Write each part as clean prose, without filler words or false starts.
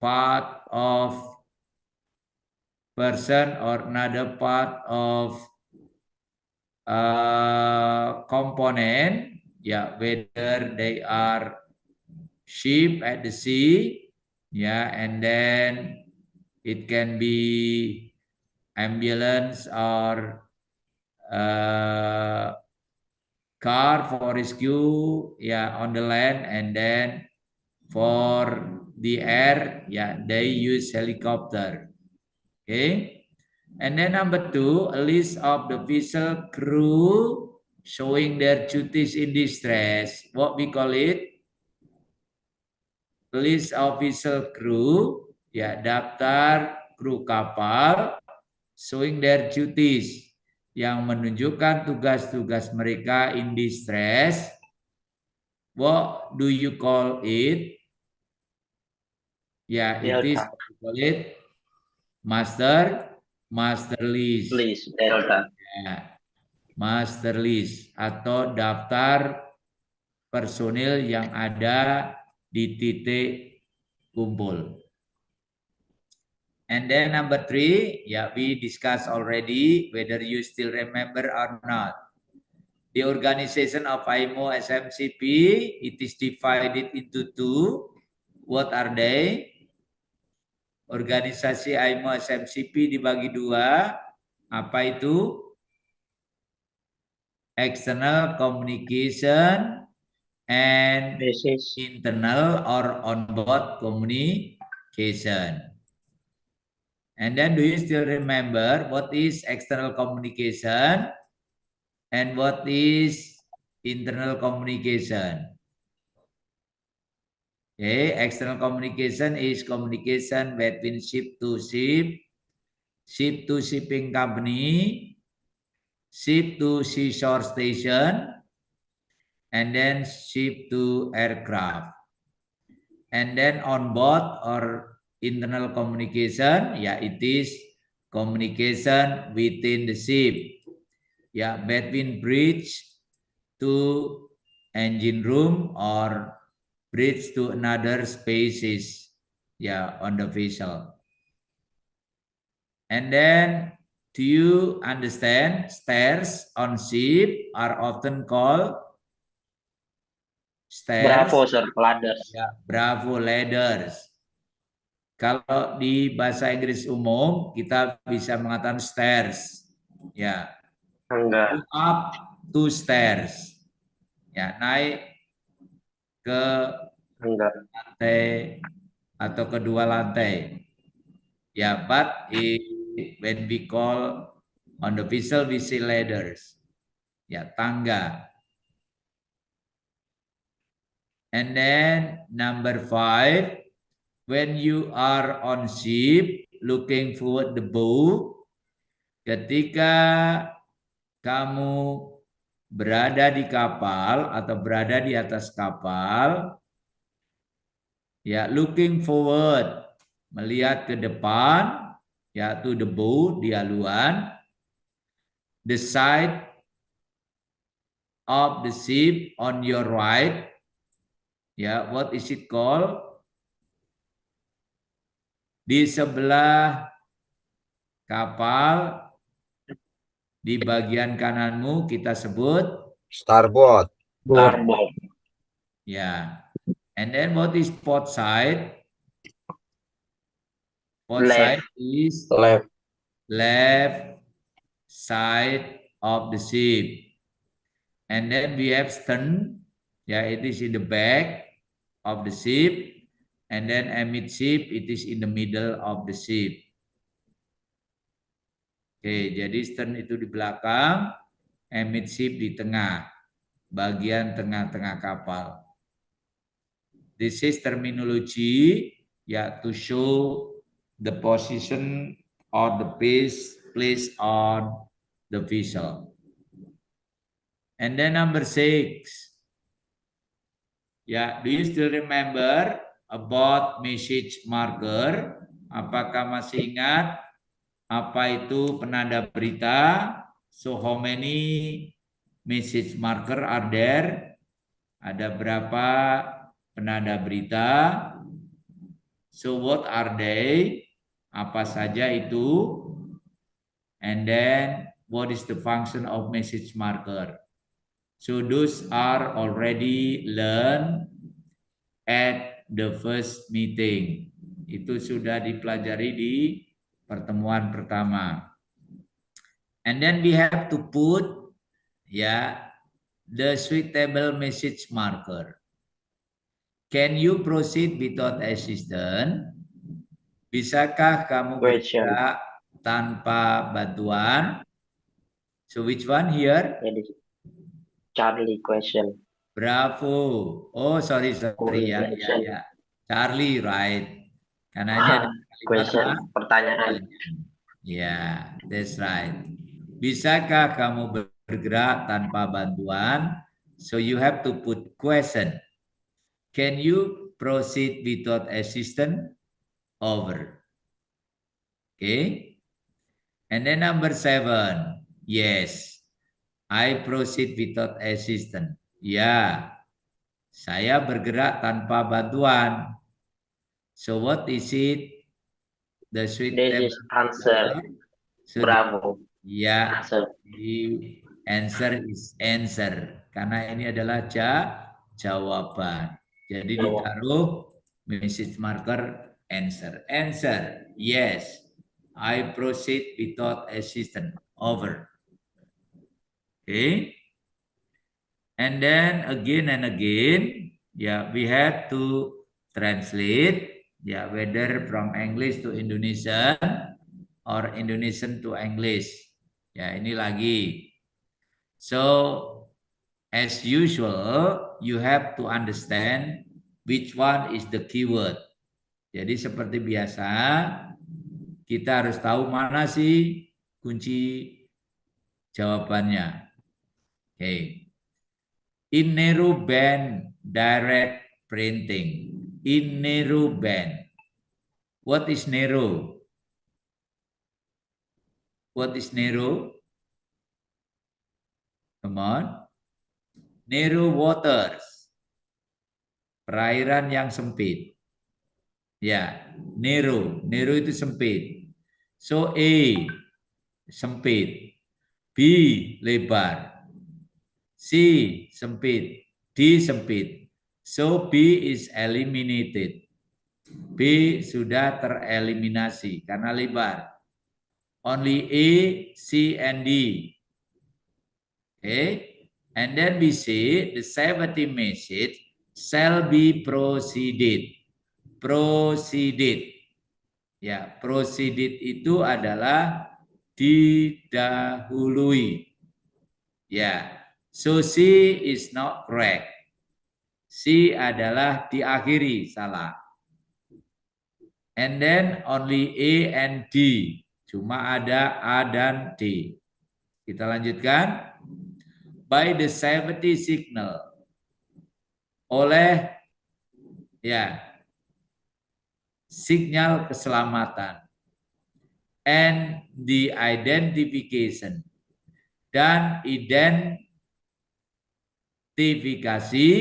part of person or another part of component, yeah, whether they are ship at the sea, yeah, and then it can be ambulance or car for rescue, yeah, on the land, and then for the air, yeah, they use helicopter. Okay. And then number 2, a list of the vessel crew showing their duties in distress. What we call it? List of vessel crew, ya, daftar kru kapal showing their duties, yang menunjukkan tugas-tugas mereka in distress. What do you call it? Ya, it is call it master list. List, delta. Ya, master list atau daftar personil yang ada di titik kumpul. And then number 3, yeah, we discussed already, whether you still remember or not. The organization of IMO SMCP, it is divided into 2. What are they? Organisasi IMO SMCP dibagi 2. Apa itu? External communication and internal or onboard communication. And then do you still remember what is external communication and what is internal communication? Okay, external communication is communication between ship to ship, ship to shipping company, ship to seashore station, and then ship to aircraft. And then on board or internal communication, yeah, it is communication within the ship, yeah, between bridge to engine room or bridge to another spaces, yeah, on the vessel. And then, do you understand stairs on ship are often called stairs? Bravo, sir, ladders. Ya, bravo, ladders. Kalau di bahasa Inggris umum kita bisa mengatakan stairs, ya. Enggak. Up 2 stairs, ya, naik ke lantai atau kedua lantai, ya. But when we call on the vessel we say ladders, ya, tangga. And then number 5, when you are on ship looking forward the boat, ketika kamu berada di kapal atau berada di atas kapal, ya, looking forward, melihat ke depan, ya, to the boat, di haluan, the side of the ship on your right, ya, what is it called? Di sebelah kapal, di bagian kananmu kita sebut starboard. Starboard. Ya. And then what is port side? Port Left. side is left side of the ship. And then we have stern, ya, it is in the back of the ship. And then amidship, it is in the middle of the ship. Oke, jadi stern itu di belakang, amidship di tengah, bagian tengah-tengah kapal. This is terminology, ya, to show the position or the place on the vessel. And then number 6, ya, do you still remember about message marker? Apakah masih ingat apa itu penanda berita? So how many message marker are there? Ada berapa penanda berita? So what are they? Apa saja itu? And then what is the function of message marker? So those are already learned at the first meeting. Itu sudah dipelajari di pertemuan pertama. And then we have to put the suitable message marker. Can you proceed without assistance? Bisakah kamu Question. bergerak tanpa bantuan? So which one here? Jadi Charlie question. Bravo. Oh, sorry ya. Question. Charlie, right. Karena ini ada kalimat Question. Pertanyaan. Ya, that's right. Bisakah kamu bergerak tanpa bantuan? So you have to put question. Can you proceed without assistance? Over. Okay. And then number 7. Yes. I proceed without assistance. Ya. Saya bergerak tanpa bantuan. So what is it? The This is answer. So Bravo. ya. Answer. The answer is answer. Karena ini adalah jawaban. Jadi ditaruh message marker answer. Answer. Yes. I proceed without assistance. Over. Okay. And then again and again, we have to translate, whether from English to Indonesian or Indonesian to English. Ya, ini lagi. So, as usual, you have to understand which one is the keyword. Jadi seperti biasa, kita harus tahu mana sih kunci jawabannya. Okay. In Neruban direct printing. In Neruban. What is Nero? What is Nero? Come on. Nero waters. Perairan yang sempit. Ya, Nero. Nero itu sempit. So A sempit. B lebar. C sempit. D sempit. So B is eliminated. B sudah tereliminasi karena lebar. Only A, C, and D. Okay. And then we say the 70 message shall be proceeded. Proceeded. Ya, proceeded itu adalah didahului. Ya. So C is not correct. C adalah diakhiri, salah. And then only A and D. Cuma ada A dan D. Kita lanjutkan. By the safety signal. Oleh sinyal keselamatan. And the identification. Dan identifikasi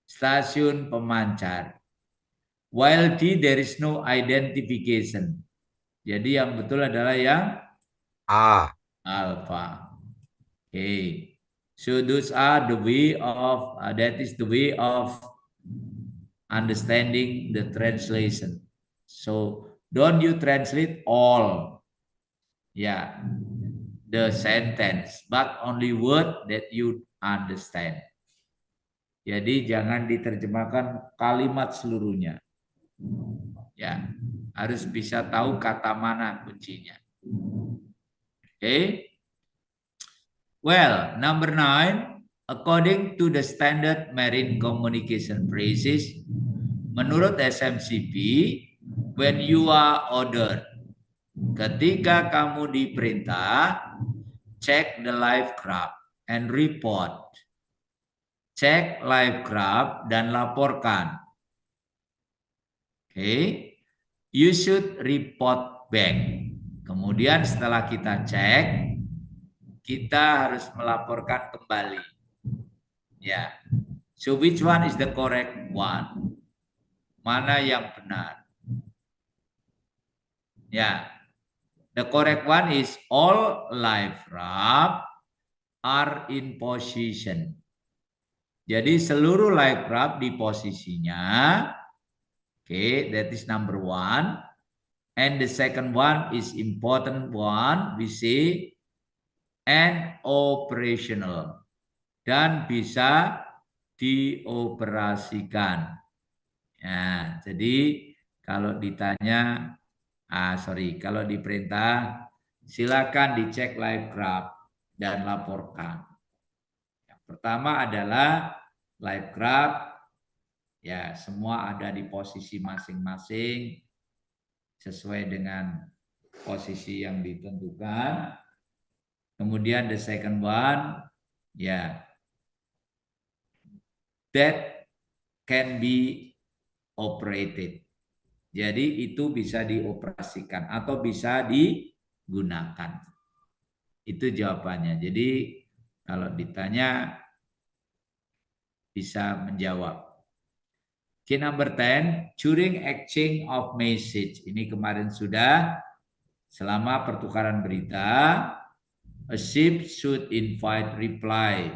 stasiun pemancar. While D there is no identification. Jadi yang betul adalah yang A. Alpha. Okay. So those are the way of that is the way of understanding the translation. So don't you translate all the sentence, but only word that you understand. Jadi jangan diterjemahkan kalimat seluruhnya. Ya, harus bisa tahu kata mana kuncinya. Okay. Well, number 9, according to the standard marine communication phrases, menurut SMCP, when you are ordered, ketika kamu diperintah, check the live craft and report. Cek live craft dan laporkan. Okay. You should report back. Kemudian setelah kita cek, kita harus melaporkan kembali. Ya. So which one is the correct one? Mana yang benar? Ya, the correct one is all live wrap are in position. Jadi seluruh live wrap di posisinya. Okay, that is number one. And the second one is important one. We say and operational. Dan bisa dioperasikan. Ya, jadi kalau ditanya, kalau diperintah, silakan dicek live graph dan laporkan. Yang pertama adalah live graph, ya semua ada di posisi masing-masing sesuai dengan posisi yang ditentukan. Kemudian the second one, ya, that can be operated. Jadi itu bisa dioperasikan atau bisa digunakan. Itu jawabannya. Jadi kalau ditanya bisa menjawab. Okay, number 10, during exchange of message. Ini kemarin sudah, selama pertukaran berita, a ship should invite reply.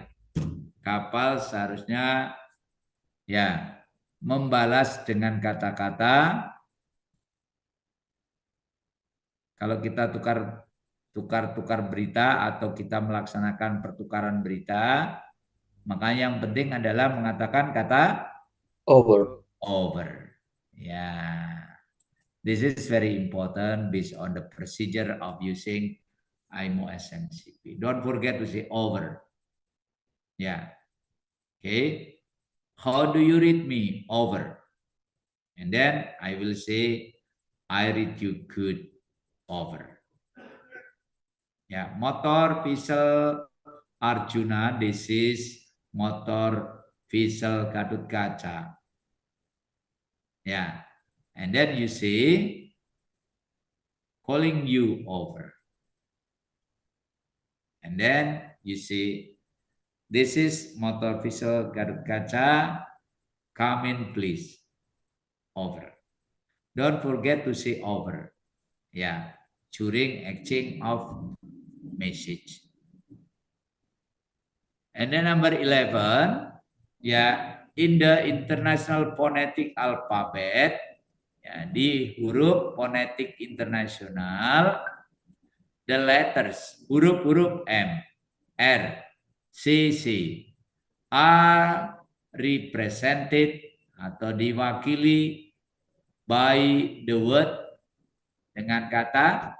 Kapal seharusnya ya membalas dengan kata-kata. Kalau kita tukar berita atau kita melaksanakan pertukaran berita, makanya yang penting adalah mengatakan kata Over. Ya, this is very important based on the procedure of using IMO SMCP. Don't forget to say over. Ya, okay. How do you read me? Over. And then I will say, I read you good. Over. Ya, motor vessel Arjuna, this is motor vessel Gatot Kaca. Ya, and then you say, calling you over. And then you say, this is motor vessel Gatot Kaca, come in please. Over. Don't forget to say over. Ya, during exchange of message. And then number 11, ya, in the International Phonetic Alphabet, ya, di huruf fonetik internasional, the letters, huruf-huruf M, R, C, C are represented atau diwakili by the word dengan kata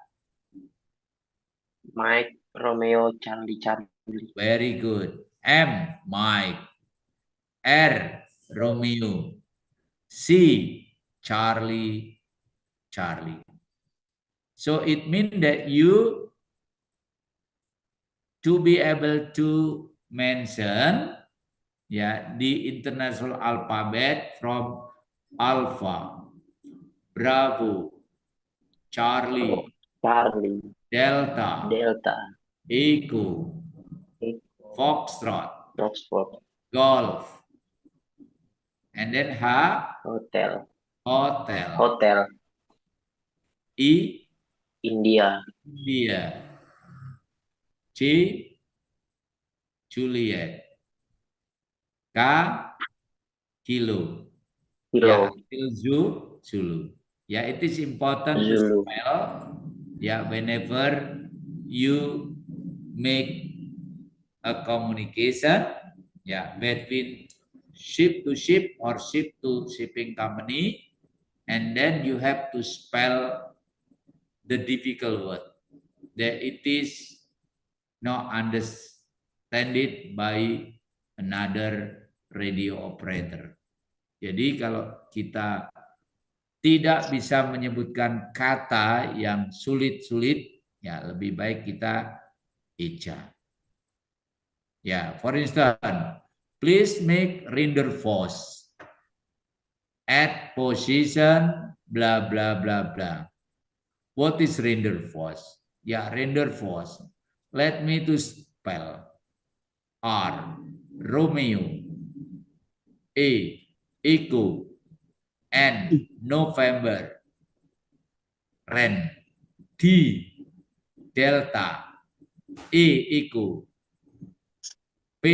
Mike, Romeo, Charlie. very good. M, Mike. R, Romeo. C, Charlie. So it means that you to be able to mention ya the international alphabet from Alpha, Bravo, Charlie, Delta, Echo, Foxtrot, Golf, and then H, Hotel. I, India. J, Juliet, K, Kilo. Ya, Zulu. Ya, it is important to spell. Ya, whenever you make a communication, ya, between ship to ship or ship to shipping company, and then you have to spell the difficult word that it is not understood by another radio operator. Jadi kalau kita tidak bisa menyebutkan kata yang sulit-sulit, ya lebih baik kita eja. Ya, for instance, please make render force at position blah blah blah blah. What is render force? Ya, render force. Let me to spell. R, Romeo. A, Echo. N, November. Ren. D, Delta. E, Echo. P,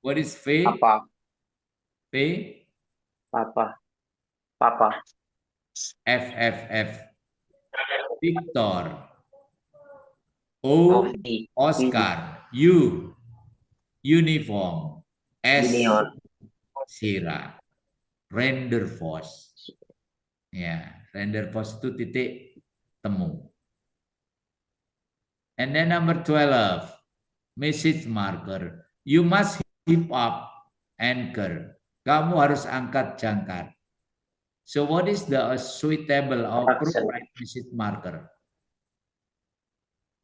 what is P? Papa. P, Papa. Papa. F, F, F. Victor. O, Coffee. Oscar. U, uniform. S, Union. Sierra. Renderforce. Ya, Renderforce itu titik temu. And then number 12, message marker. You must hip up anchor. Kamu harus angkat jangkar. So what is the suitable or appropriate message marker?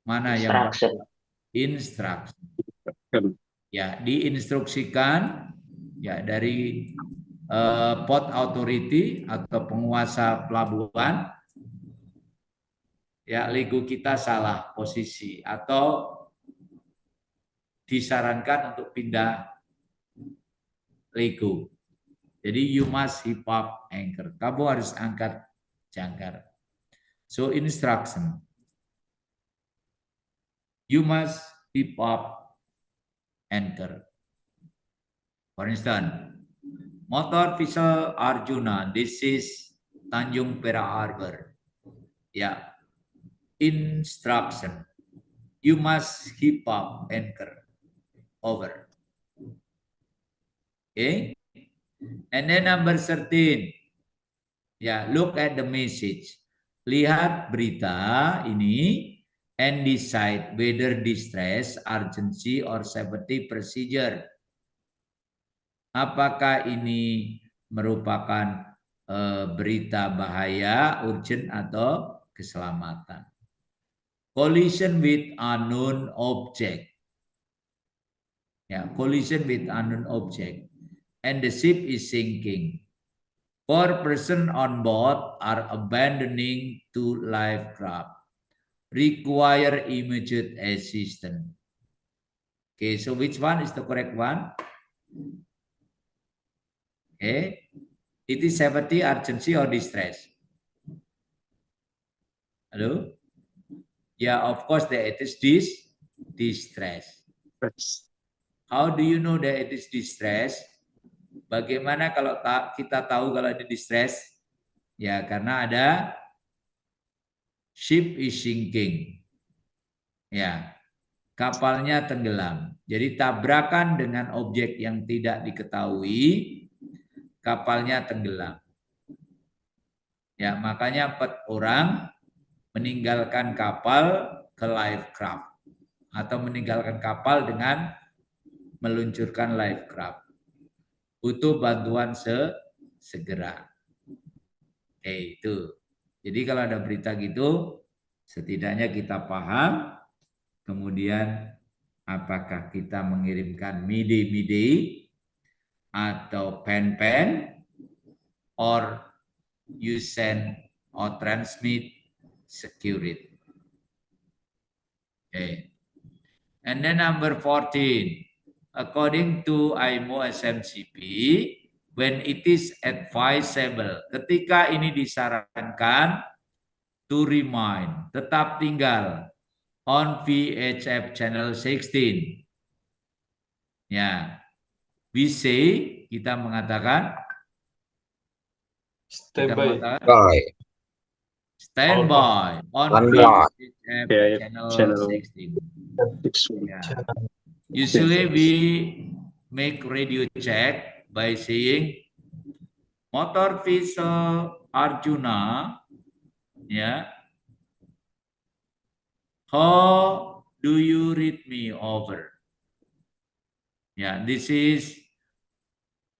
Mana Instruction. yang instruction? Ya, diinstruksikan ya dari port authority atau penguasa pelabuhan. Ya, lego kita salah posisi atau disarankan untuk pindah lego. Jadi you must hip up anchor. Kamu harus angkat jangkar. So instruction. You must hip up anchor. For instance, motor vessel Arjuna. This is Tanjung Perak Harbor. Ya, instruction. You must hip up anchor. Over. Okay. And then number 13. Ya, look at the message. Lihat berita ini and decide whether distress, urgency, or safety procedure. Apakah ini merupakan berita bahaya, urgent, atau keselamatan. Collision with unknown object. Ya, collision with unknown object. And the ship is sinking. 4 persons on board are abandoning 2 life craft. Require immediate assistance. Okay, so which one is the correct one? Okay, it is safety, urgency, or distress? Hello? Yeah, of course that it is distress. How do you know that it is distress? Bagaimana kalau kita tahu kalau ini distress? Ya, karena ada ship is sinking. Ya, kapalnya tenggelam. Jadi tabrakan dengan objek yang tidak diketahui, kapalnya tenggelam. Ya, makanya 4 orang meninggalkan kapal ke life craft atau meninggalkan kapal dengan meluncurkan life craft. Butuh bantuan segera. Itu. Jadi kalau ada berita gitu, setidaknya kita paham. Kemudian apakah kita mengirimkan midi-midi atau pen-pen, or you send or transmit security. Okay. And then number 14. According to IMO SMCP, when it is advisable, ketika ini disarankan, to remain, tetap tinggal on VHF channel 16. Ya, we say, kita mengatakan, standby on VHF channel 16. Yeah. Usually we make radio check by saying motor vessel Arjuna, ya. How do you read me over? Yeah, this is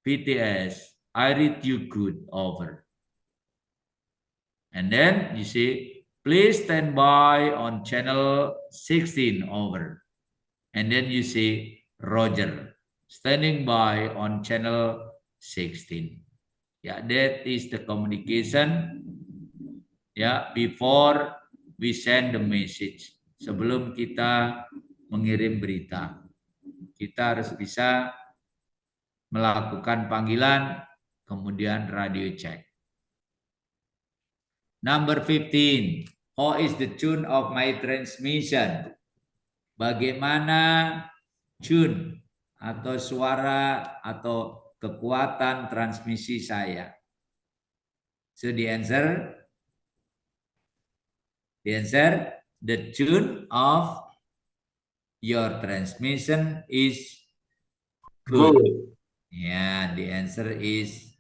PTS. I read you good over. And then you say, please stand by on channel 16 over. And then you say, Roger, standing by on channel 16. Yeah, that is the communication. Ya, before we send the message. Sebelum kita mengirim berita, kita harus bisa melakukan panggilan kemudian radio check. Number 15. How is the tune of my transmission? Bagaimana tune atau suara atau kekuatan transmisi saya? So the answer, the tune of your transmission is good. Yeah, the answer is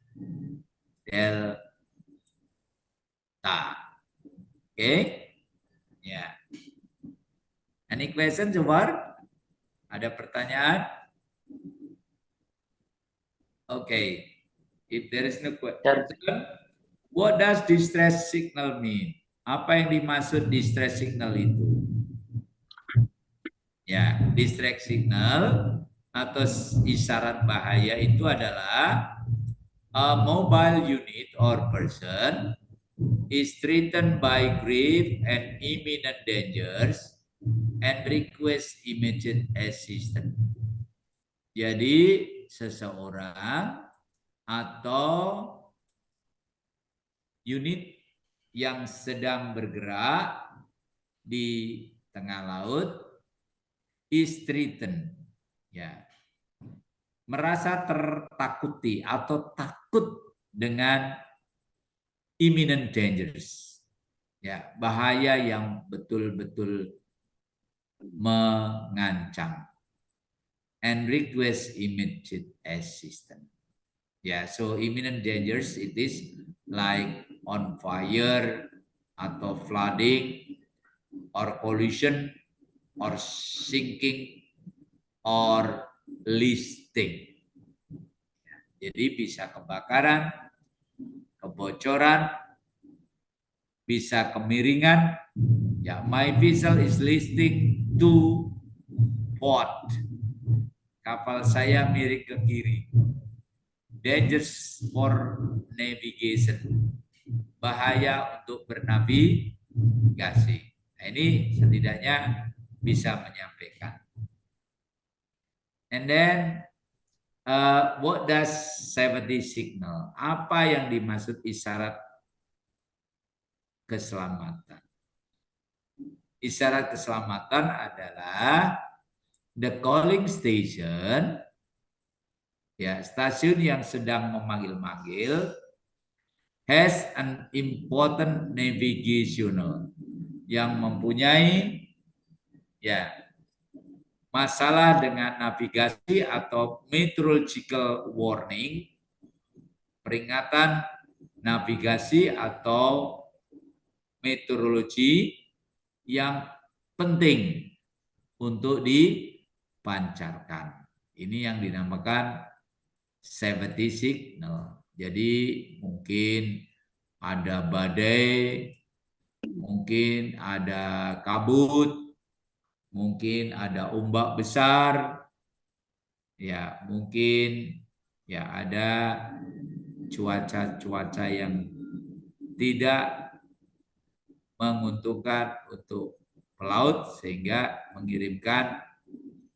delta. Okay. Yeah. Any question so far? Ada pertanyaan? Okay. If there is no question, what does distress signal mean? Apa yang dimaksud distress signal itu? Ya, distress signal atau isyarat bahaya itu adalah a mobile unit or person is threatened by grave and imminent dangers and request immediate assistance. Jadi seseorang atau unit yang sedang bergerak di tengah laut is threatened, ya, merasa tertakuti atau takut dengan imminent dangers, ya, bahaya yang betul-betul mengancam, and request immediate assistance. Ya, so imminent dangers it is like on fire atau flooding or collision or sinking or listing. Jadi bisa kebakaran, kebocoran, bisa kemiringan. Ya, my vessel is listing to port. Kapal saya miring ke kiri. Dangers for navigation. Bahaya untuk bernavigasi. Nah, ini setidaknya bisa menyampaikan. And then what does safety signal? Apa yang dimaksud isyarat keselamatan? Isyarat keselamatan adalah the calling station, ya, stasiun yang sedang memanggil-manggil, has an important navigational, yang mempunyai, ya, masalah dengan navigasi atau meteorological warning, peringatan navigasi atau meteorologi yang penting untuk dipancarkan. Ini yang dinamakan safety signal. Jadi mungkin ada badai, mungkin ada kabut, mungkin ada ombak besar, ya, mungkin ya ada cuaca-cuaca yang tidak menguntungkan untuk pelaut sehingga mengirimkan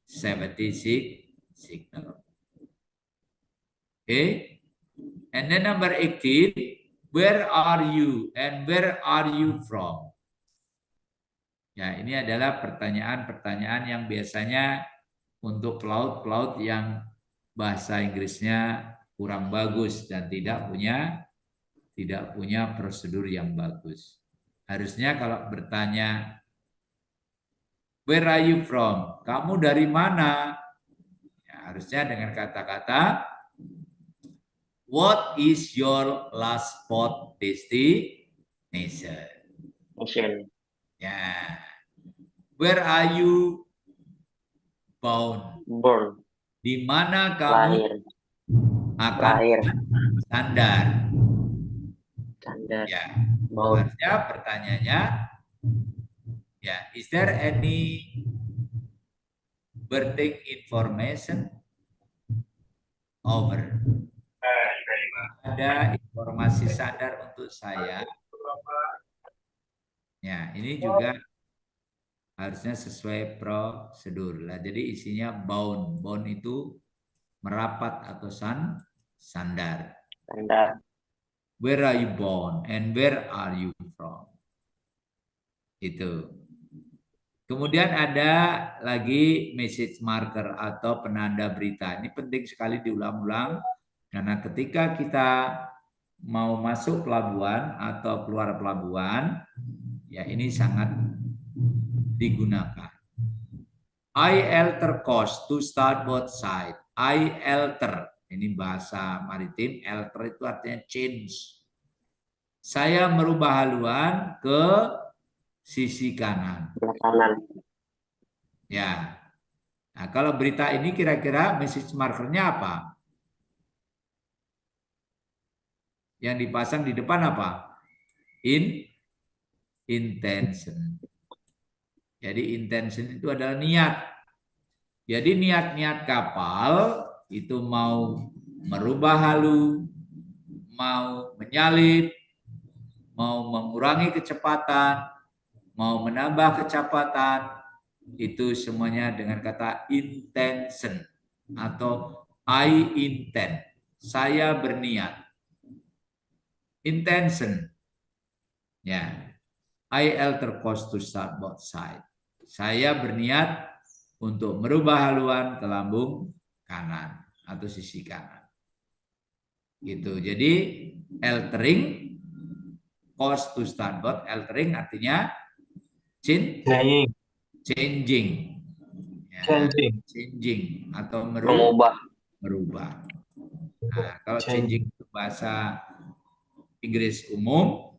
safety signal. Okay. And then number 18, where are you and where are you from? Ya, ini adalah pertanyaan-pertanyaan yang biasanya untuk pelaut-pelaut yang bahasa Inggrisnya kurang bagus dan tidak punya prosedur yang bagus. Harusnya kalau bertanya, where are you from? Kamu dari mana? Ya, harusnya dengan kata-kata, what is your last spot destination? Ya. Where are you born? Di mana kamu akan sandar? Ya. Harusnya pertanyaannya, ya, is there any berthing information? Over. Ada informasi sandar untuk saya. Ya, ini juga harusnya sesuai prosedur lah. Jadi isinya bound. Bound itu merapat atau sandar. Anda. Where are you born and where are you from? Itu. Kemudian ada lagi message marker atau penanda berita. Ini penting sekali diulang-ulang karena ketika kita mau masuk pelabuhan atau keluar pelabuhan, ya ini sangat digunakan. I alter course to starboard side. I alter. Ini bahasa maritim. Alter itu artinya change. Saya merubah haluan ke sisi kanan. Kanan. Ya. Nah, kalau berita ini kira-kira message markernya apa? Yang dipasang di depan apa? Intention. Jadi intention itu adalah niat. Jadi niat-niat kapal itu mau merubah halu, mau menyalip, mau mengurangi kecepatan, mau menambah kecepatan, itu semuanya dengan kata intention atau I intend. Saya berniat. Intention. Ya. I alter course to starboard side. Saya berniat untuk merubah haluan ke lambung kanan atau sisi kanan. Gitu. Jadi altering course to starboard, altering artinya changing. Ya, changing atau merubah. Nah, kalau changing itu bahasa Inggris umum,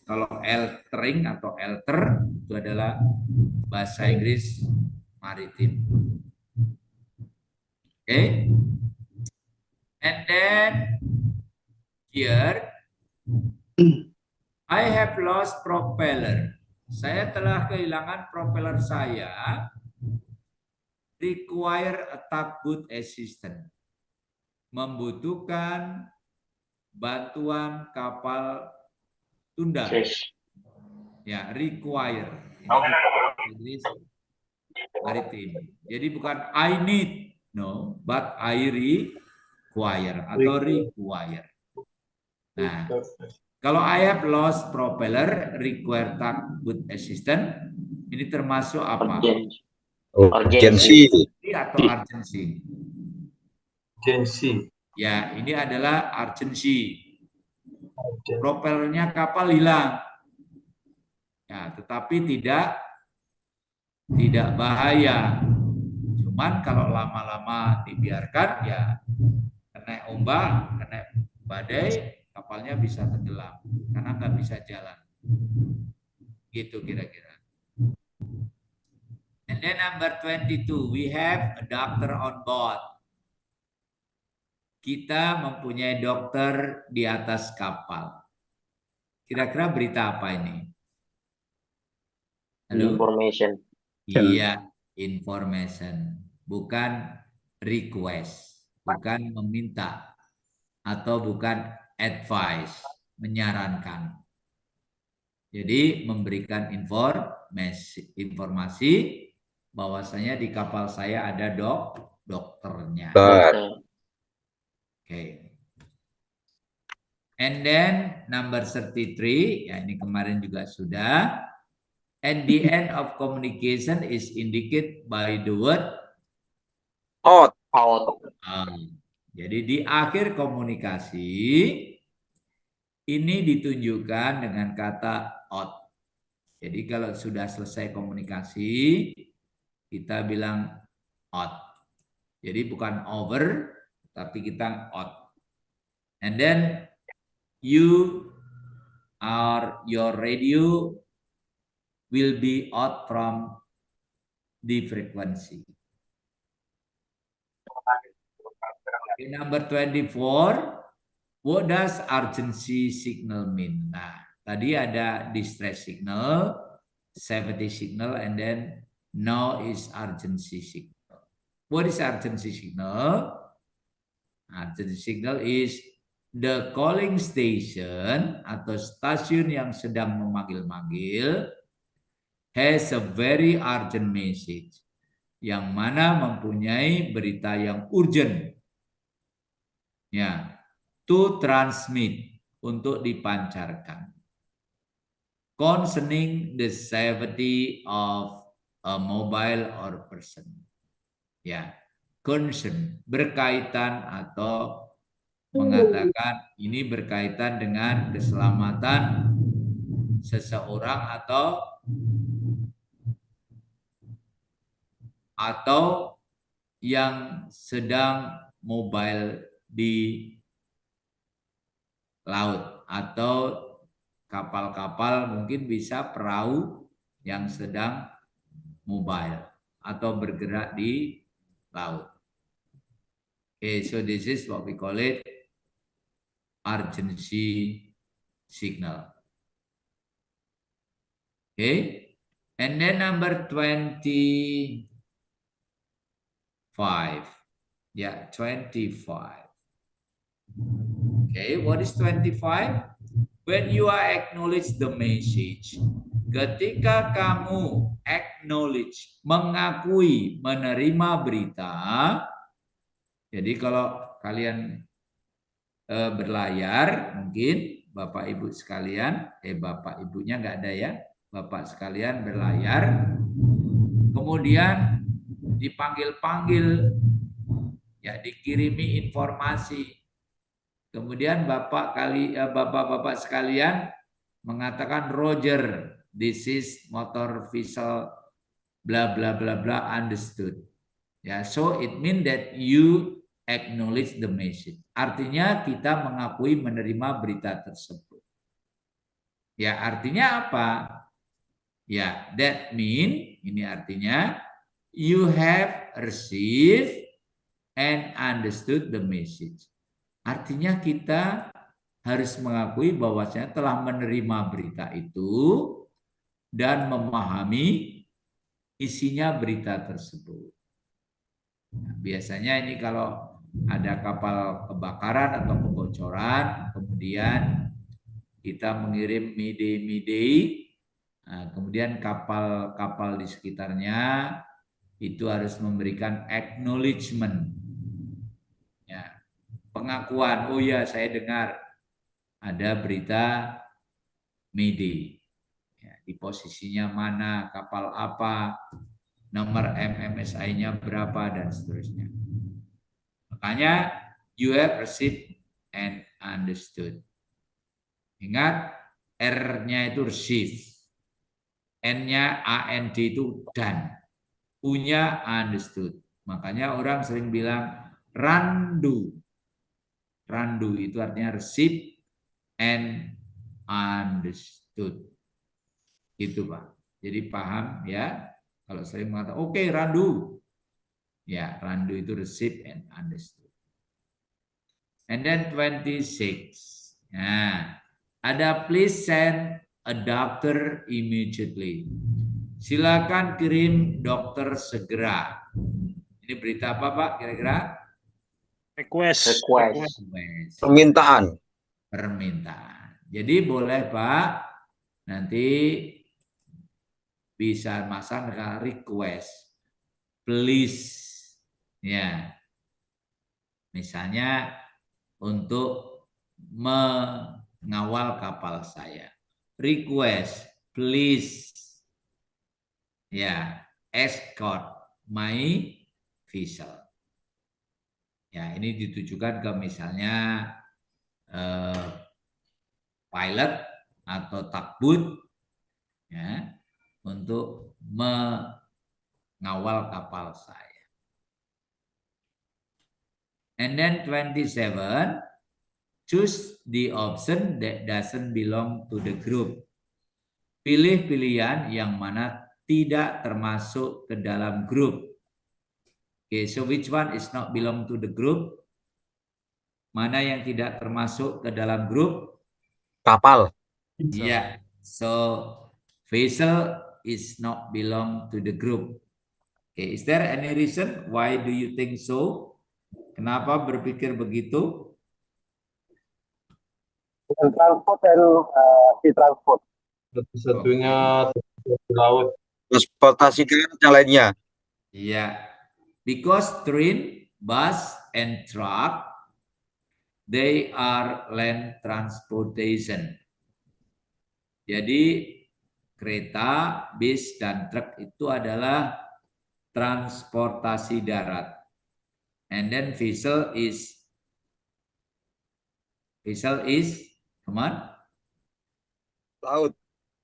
kalau altering atau alter itu adalah bahasa Inggris maritim. Okay. And then here I have lost propeller. Saya telah kehilangan propeller saya. Require a tugboat assistant. Membutuhkan bantuan kapal tunda. Ya, require. Inggris maritim. Jadi bukan I need, no, but I require atau require. Nah, kalau I have lost propeller, require tugboat assistant, ini termasuk apa? Urgency Atau urgency? Ya, ini adalah urgency. Propellernya kapal hilang. Ya, tetapi tidak bahaya. Cuman kalau lama-lama dibiarkan ya kena ombak, kena badai, kapalnya bisa tenggelam karena nggak bisa jalan. Gitu kira-kira. And then number 22, we have a doctor on board. Kita mempunyai dokter di atas kapal. Kira-kira berita apa ini? Halo? Information. Iya, information. Bukan request. Bukan meminta. Atau bukan advice. Menyarankan. Jadi memberikan informasi bahwasanya di kapal saya ada dokternya. Okay. And then number 33, ya ini kemarin juga sudah. At the end of communication is indicated by the word out. Jadi di akhir komunikasi ini ditunjukkan dengan kata out. Jadi kalau sudah selesai komunikasi, kita bilang out. Jadi bukan over, tapi kita out. And then your radio will be out from the frequency. Okay, number 24, what does urgency signal mean? Nah, tadi ada distress signal, safety signal, and then now is urgency signal. What is urgency signal? Urgency signal is the calling station atau stasiun yang sedang memanggil-manggil has a very urgent message, yang mana mempunyai berita yang urgent. Ya, to transmit, untuk dipancarkan. Concerning the safety of a mobile or person. Ya, concern, berkaitan atau mengatakan ini berkaitan dengan keselamatan seseorang atau yang sedang mobile di laut, atau kapal-kapal, mungkin bisa perahu yang sedang mobile atau bergerak di laut. Okay, so this is what we call it urgency signal. Okay, and then number 25. Yeah, 25. Okay, what is 25? When you are acknowledge the message, ketika kamu acknowledge, mengakui, menerima berita. Jadi kalau kalian berlayar, mungkin Bapak Ibu sekalian, Bapak Ibunya nggak ada ya, Bapak sekalian berlayar, kemudian dipanggil-panggil, ya dikirimi informasi. Kemudian bapak-bapak sekalian mengatakan Roger, this is motor vessel bla bla bla bla, understood. Ya, so it mean that you acknowledge the message. Artinya kita mengakui, menerima berita tersebut. Ya, artinya apa? Ya, that mean, ini artinya you have received and understood the message. Artinya kita harus mengakui bahwasanya telah menerima berita itu dan memahami isinya berita tersebut. Nah, biasanya ini kalau ada kapal kebakaran atau kebocoran, kemudian kita mengirim mayday, nah, kemudian kapal-kapal di sekitarnya itu harus memberikan acknowledgement. Ya, pengakuan, oh ya saya dengar ada berita mayday, ya, di posisinya mana, kapal apa, nomor MMSI-nya berapa, dan seterusnya. Makanya you have received and understood. Ingat, R-nya itu receive, N-nya AND itu done, U-nya understood. Makanya orang sering bilang randu. Randu itu artinya receive and understood. Gitu Pak. Jadi paham ya. Kalau sering mengatakan oke, randu. Ya, randu itu receive and understood. And then 26. Nah, ada please send a doctor immediately. Silakan kirim dokter segera. Ini berita apa Pak kira-kira? Request. Permintaan. Jadi boleh Pak, nanti bisa masang request, please, ya. Misalnya untuk mengawal kapal saya, request, please, ya, escort my vessel. Ya, ini ditujukan ke misalnya pilot atau takbut, ya, untuk mengawal kapal saya. And then 27, choose the option that doesn't belong to the group. Pilih pilihan yang mana tidak termasuk ke dalam grup. Okay, so which one is not belong to the group? Mana yang tidak termasuk ke dalam grup? Kapal. Yeah, so vessel is not belong to the group. Okay, is there any reason why do you think so? Kenapa berpikir begitu? Transport dan sea transport. Satu-satunya laut. Transportasi darat yang lainnya. Iya, because train, bus, and truck They are land transportation. Jadi kereta, bis, dan truk itu adalah transportasi darat. And then vessel is come on. Laut.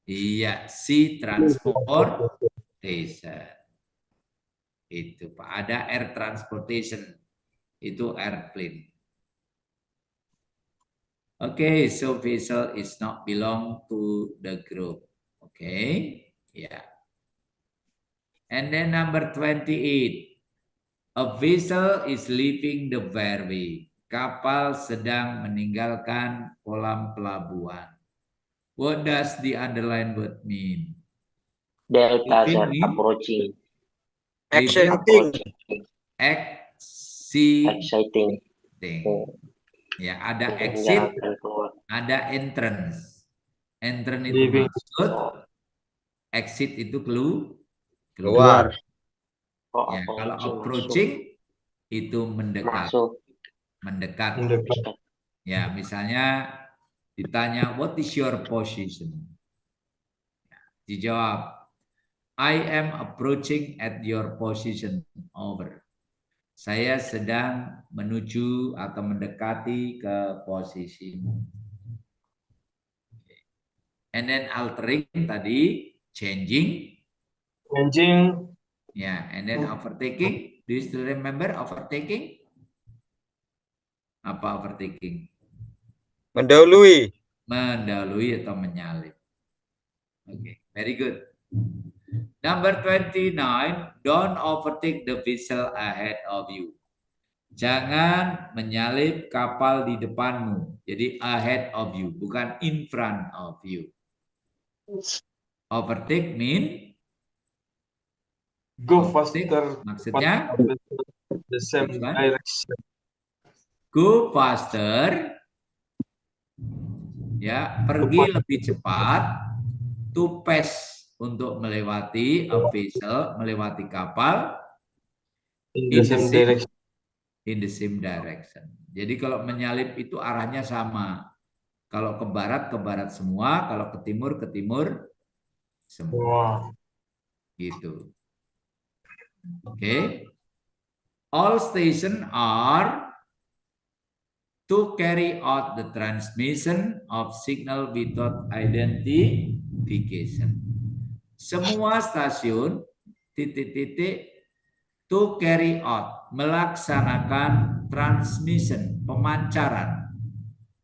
Iya, sea transportation. Itu Pak. Ada air transportation. Itu airplane. Okay, so vessel is not belong to the group. Okay, yeah. And then number 28. A vessel is leaving the fairway. Kapal sedang meninggalkan kolam pelabuhan. What does the underline word mean? Delta, It sir. mean Approaching. Exciting. Exciting. Ya, ada Yang exit, akan keluar. ada entrance. Entrance itu Leaving. masuk, exit itu Keluar. Oh, Ya, kalau approaching, approaching itu mendekat. masuk. Mendekat. Mendekat. Ya, misalnya ditanya what is your position? Dijawab I am approaching at your position. Over. Saya sedang menuju atau mendekati ke posisimu. And then altering tadi changing. Changing. Ya, and then overtaking. Do you still remember overtaking? Apa overtaking? Mendahului. Mendahului atau menyalip. Okay, very good. Number 29, don't overtake the vessel ahead of you. Jangan menyalip kapal di depanmu. Jadi ahead of you, bukan in front of you. Overtake mean Go overtake, faster. maksudnya The same Which one? direction. go faster. Ya, pergi lebih cepat. To pass untuk melewati a vessel, melewati kapal In the same direction. in the same direction. Jadi kalau menyalip itu arahnya sama. Kalau ke barat semua, kalau ke timur semua. Wow. Gitu. Oke. All station are to carry out the transmission of signal without identification. Semua stasiun titik-titik to carry out, melaksanakan transmission, pemancaran.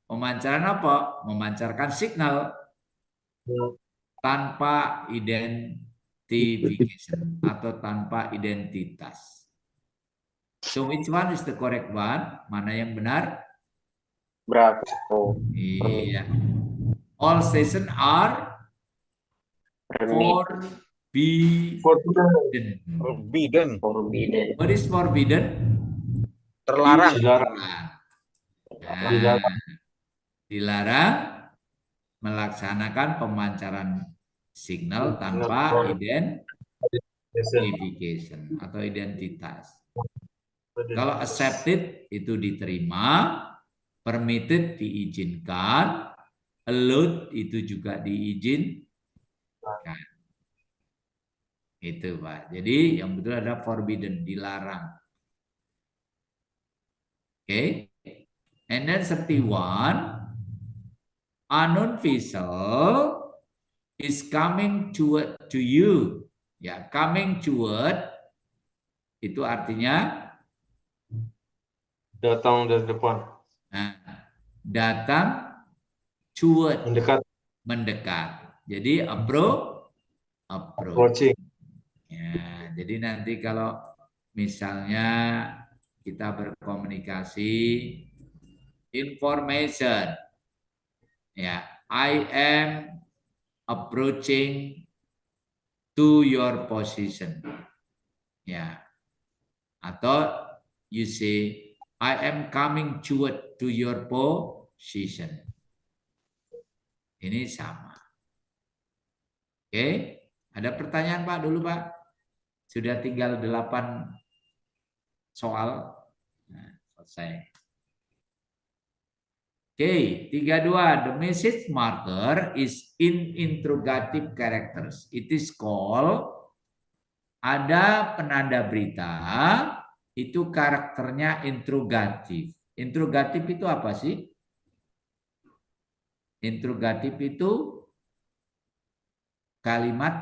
Pemancaran apa? Memancarkan signal tanpa identification atau tanpa identitas. So which one is the correct one? Mana yang benar? Bravo. Iya. All station are forbidden. Forbidden. Forbidden. What is forbidden? Terlarang. Nah, dilarang melaksanakan pemancaran signal tanpa identification atau identitas. Kalau accepted itu diterima, permitted diizinkan, allowed itu juga diizinkan. Itu Pak. Jadi yang betul ada forbidden, dilarang. Okay. And then 31, unknown vessel is coming to you. Ya, coming toward itu artinya Datang dari depan. nah, datang toward Mendekat. Jadi Approaching. Ya, jadi nanti kalau misalnya kita berkomunikasi information, ya, I am approaching to your position, ya, atau you say I am coming toward to your position. Ini sama. Oke, ada pertanyaan Pak dulu Pak? Sudah tinggal 8 soal. Nah, selesai. Oke, 32. The message marker is in interrogative characters. It is called, ada penanda berita itu karakternya interrogatif. Interrogatif itu apa sih? Interrogatif itu kalimat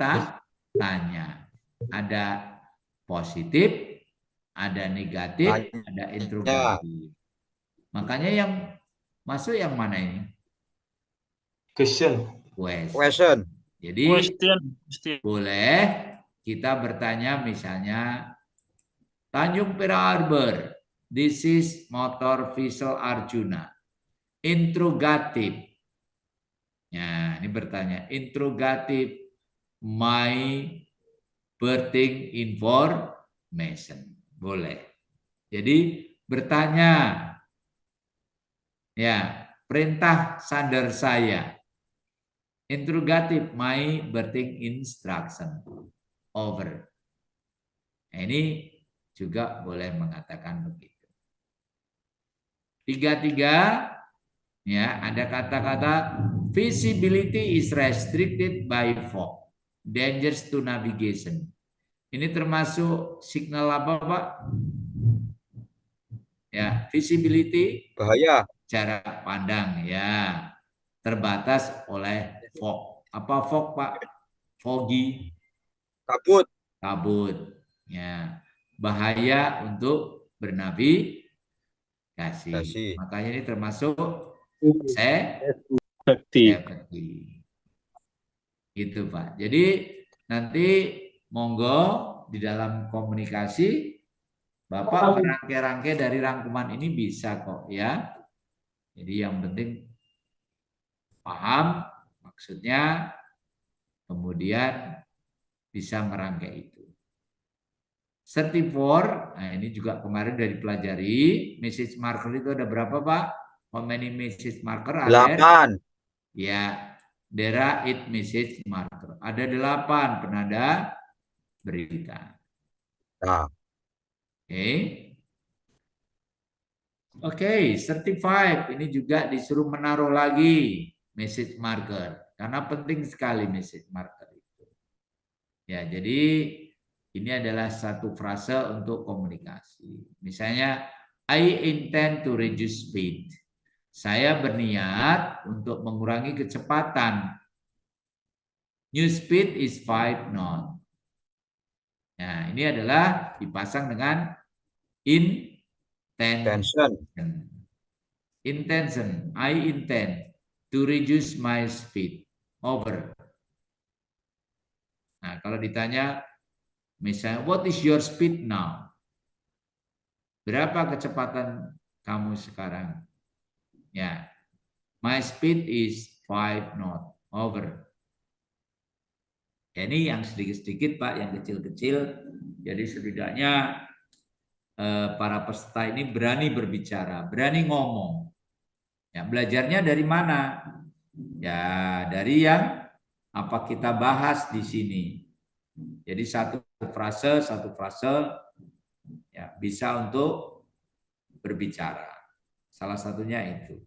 tanya. Ada positif, ada negatif, ada interrogatif. Makanya yang masuk yang mana ini? Question. Question. Jadi Question. boleh kita bertanya misalnya Tanjung Perak Harbor, this is motor vessel Arjuna. Interrogatif. Ya, ini bertanya. Interrogatif my berthing information. Boleh. Jadi bertanya. Ya, perintah sandar saya. Interrogatif my berthing instruction. Over. Nah, ini juga boleh mengatakan begitu. 33. Ya, ada kata-kata visibility is restricted by fog, dangerous to navigation. Ini termasuk signal apa, Pak? Ya, visibility Bahaya. jarak pandang, ya, terbatas oleh fog. Apa fog, Pak? Foggy. Kabut. Kabut. Ya, bahaya untuk bernavigasi. Makanya ini termasuk safety. Gitu, Pak. Jadi nanti monggo di dalam komunikasi Bapak merangkai-rangkai dari rangkuman ini bisa kok ya. Jadi yang penting paham maksudnya, kemudian bisa merangkai itu. 34, nah ini juga kemarin udah dipelajari. Message marker itu ada berapa, Pak? How many message marker ada? 8. Ya, there are 8 message marker. Ada 8 penanda berita. Nah. Oke, 35 ini juga disuruh menaruh lagi message marker karena penting sekali message marker itu. Ya, jadi ini adalah satu frase untuk komunikasi. Misalnya, I intend to reduce speed. Saya berniat untuk mengurangi kecepatan. New speed is 5 knot. Nah, ini adalah dipasang dengan intention. Intention. I intend to reduce my speed. Over. Nah, kalau ditanya, misalnya, what is your speed now? Berapa kecepatan kamu sekarang? Ya, my speed is 5 knot. Over. Ya, ini yang sedikit-sedikit, Pak, yang kecil-kecil. Jadi setidaknya para peserta ini berani berbicara, berani ngomong. Ya, belajarnya dari mana? Ya, dari yang apa kita bahas di sini. Jadi satu frase ya bisa untuk berbicara. Salah satunya itu.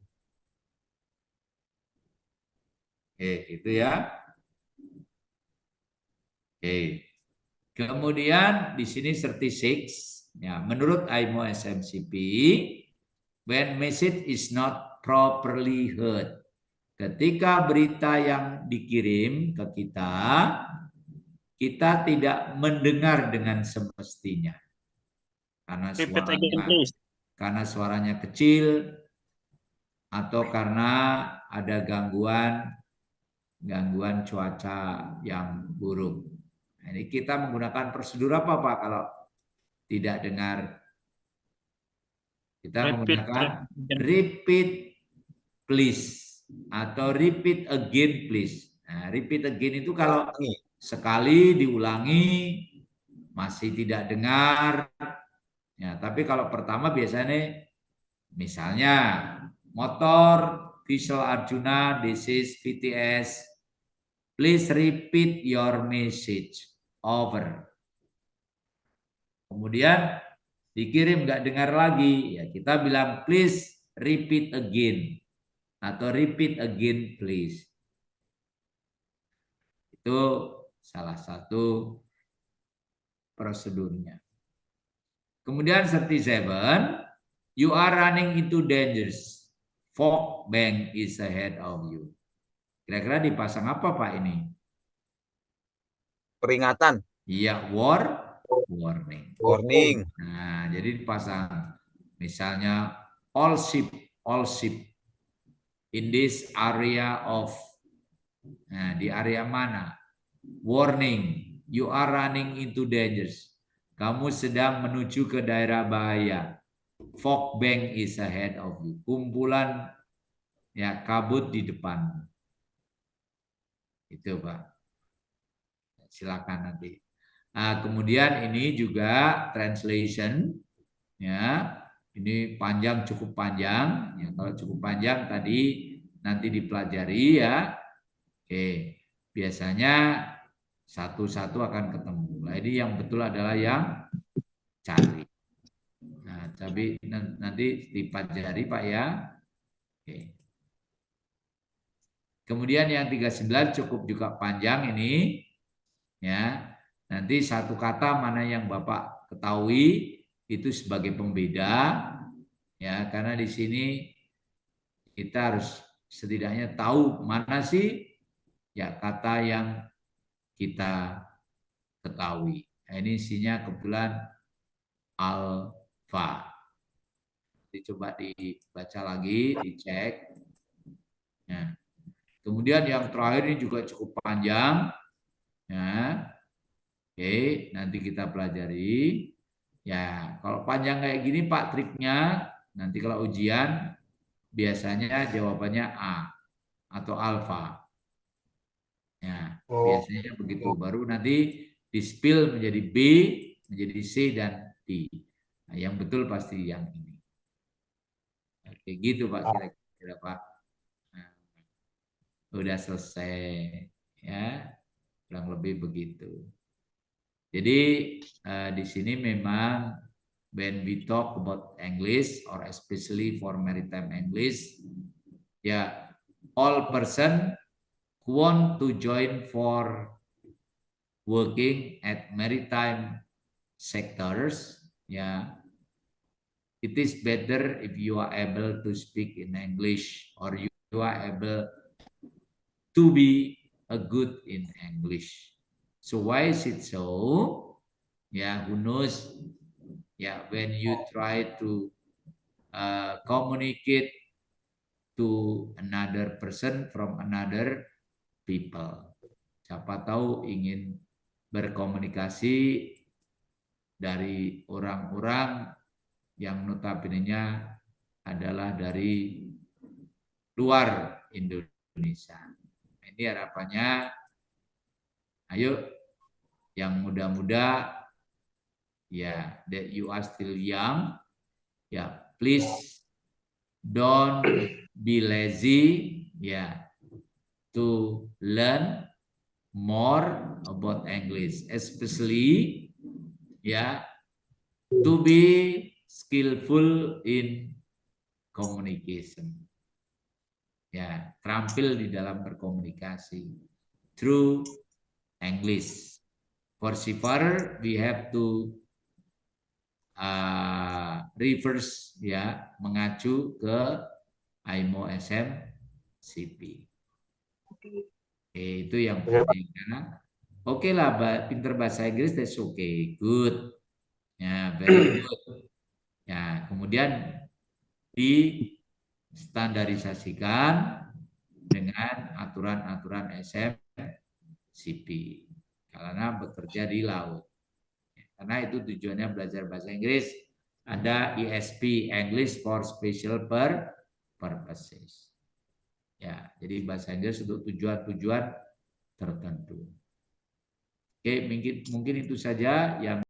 Oke, itu ya. Oke. Kemudian di sini 36 ya, menurut IMO SMCP, when message is not properly heard. Ketika berita yang dikirim ke kita tidak mendengar dengan semestinya. Karena suaranya kecil atau karena ada gangguan cuaca yang buruk. Ini kita menggunakan prosedur apa, Pak, kalau tidak dengar? Kita menggunakan repeat please atau repeat again please. Nah, repeat again itu kalau sekali diulangi masih tidak dengar. Ya, tapi kalau pertama biasanya misalnya motor vessel Arjuna, this is VTS. Please repeat your message. Over. Kemudian dikirim nggak dengar lagi, ya kita bilang please repeat again. atau repeat again please. Itu salah satu prosedurnya. Kemudian 37, you are running into dangers. Fog bank is ahead of you. Kira-kira dipasang apa Pak ini? Peringatan. Iya, warning. Warning. Nah, jadi dipasang misalnya all ship in this area of. Nah, di area mana? Warning, you are running into dangers. Kamu sedang menuju ke daerah bahaya. Fog bank is ahead of you. Kumpulan ya kabut di depan. Itu Pak. Silakan nanti. Nah, kemudian ini juga translation, ya. Ini panjang, cukup panjang. Ya, kalau cukup panjang tadi nanti dipelajari ya. Oke, biasanya satu-satu akan ketemu. Nah, ini yang betul adalah yang cari. Nah, tapi nanti dipelajari Pak ya. Oke. Kemudian yang 39 cukup juga panjang ini. Ya, nanti satu kata mana yang Bapak ketahui itu sebagai pembeda, ya, karena di sini kita harus setidaknya tahu mana sih ya kata yang kita ketahui. Nah, ini isinya kebetulan alfa. Dicoba dibaca lagi, dicek. Nah, kemudian yang terakhir ini juga cukup panjang. Ya, oke, nanti kita pelajari. Ya, kalau panjang kayak gini Pak triknya, nanti kalau ujian biasanya jawabannya A atau alfa. Ya, biasanya begitu. Baru nanti di-spill menjadi B, menjadi C dan D. Nah, yang betul pasti yang ini. Oke, gitu Pak kira-kira Pak. Nah, udah selesai ya. Kurang lebih begitu. Jadi di sini memang when we talk about English or especially for maritime English, ya all person who want to join for working at maritime sectors, ya it is better if you are able to speak in English or you are able to be a good in English. So why is it so? Yeah, who knows? Yeah, when you try to communicate to another person from another people. Siapa tahu ingin berkomunikasi dari orang-orang yang notabene-nya adalah dari luar Indonesia. Ini harapannya, ayo yang muda-muda, ya, that you are still young, ya, please don't be lazy, ya, to learn more about English, especially, ya, to be skillful in communication. Ya, terampil di dalam berkomunikasi through English. For seafarer, we have to reverse, ya, mengacu ke IMO SMCP. Itu yang penting. Oke lah, pinter bahasa Inggris, that's okay, good. Ya, very good. Ya, kemudian distandarisasikan dengan aturan-aturan SMCP karena bekerja di laut. Karena itu tujuannya belajar bahasa Inggris. Ada ESP, English for Special Purposes. Ya, jadi bahasa Inggris untuk tujuan-tujuan tertentu. Oke, mungkin itu saja yang